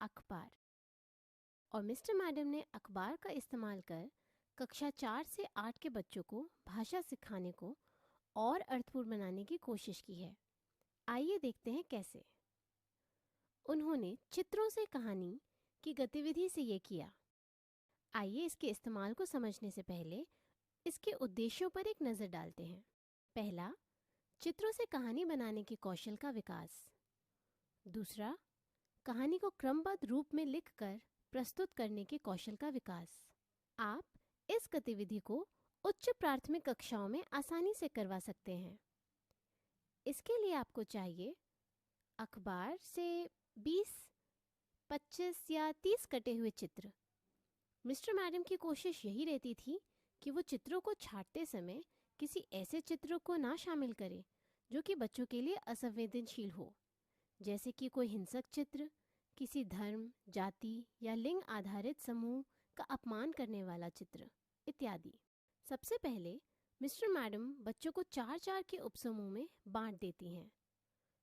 अखबार। और mister madam ने अखबार का इस्तेमाल कर कक्षा 4 से 8 के बच्चों को भाषा सिखाने को और अर्थपूर्ण बनाने की कोशिश की है। आइए देखते हैं कैसे। उन्होंने चित्रों से कहानी की गतिविधि से ये किया। आइए इसके इस्तेमाल को समझने से पहले इसके उद्देश्यों पर एक नज़र डालते हैं। पहला, चित्रों से कहानी बनाने के कौशल का विकास। दूसरा, कहानी को क्रमबद्ध रूप में लिखकर प्रस्तुत करने के कौशल का विकास। आप इस गतिविधि को उच्च प्राथमिक कक्षाओं में आसानी से करवा सकते हैं। इसके लिए आपको चाहिए अखबार से 20, 25 या 30 कटे हुए चित्र। मिस्टर मैडम की कोशिश यही रहती थी कि वो चित्रों को छांटते समय किसी ऐसे चित्रों को ना शामिल करें जो कि बच्चों के लिए असंवेदनशील हो, जैसे कि कोई हिंसक चित्र, किसी धर्म, जाति या लिंग आधारित समूह का अपमान करने वाला चित्र इत्यादि। सबसे पहले मिस्टर मैडम बच्चों को 4-4 के उपसमूह में बांट देती हैं।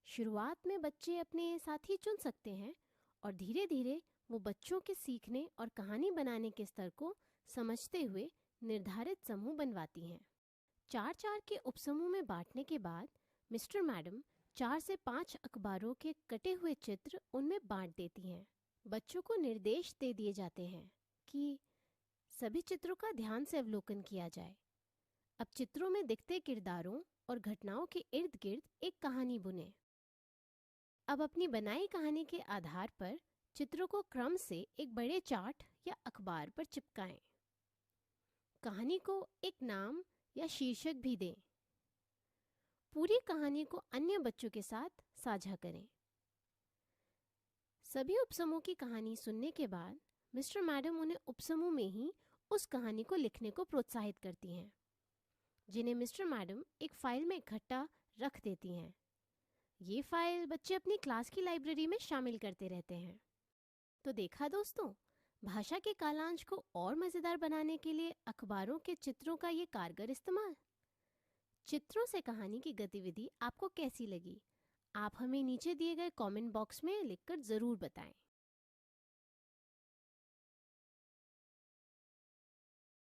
शुरुआत में बच्चे अपने साथी चुन सकते हैं और धीरे धीरे वो बच्चों के सीखने और कहानी बनाने के स्तर को समझते हुए निर्धारित समूह बनवाती हैं। 4-4 के उपसमूह में बांटने के बाद मिस्टर मैडम 4 से 5 अखबारों के कटे हुए चित्र उनमें बांट देती हैं। बच्चों को निर्देश दे दिए जाते हैं कि सभी चित्रों का ध्यान से अवलोकन किया जाए। अब चित्रों में दिखते किरदारों और घटनाओं के इर्द गिर्द एक कहानी बुनें। अब अपनी बनाई कहानी के आधार पर चित्रों को क्रम से एक बड़े चार्ट या अखबार पर चिपकाएं। कहानी को एक नाम या शीर्षक भी दें। पूरी कहानी को अन्य बच्चों के साथ साझा करें। सभी उपसमूह की कहानी सुनने के बाद मिस्टर मैडम उन्हें उपसमूह में ही उस कहानी को लिखने को प्रोत्साहित करती हैं, जिन्हें मिस्टर मैडम एक फाइल में इकट्ठा रख देती हैं। ये फाइल बच्चे अपनी क्लास की लाइब्रेरी में शामिल करते रहते हैं। तो देखा दोस्तों, भाषा के कालांश को और मज़ेदार बनाने के लिए अखबारों के चित्रों का ये कारगर इस्तेमाल। चित्रों से कहानी की गतिविधि आपको कैसी लगी? आप हमें नीचे दिए गए कमेंट बॉक्स में लिखकर ज़रूर बताएं।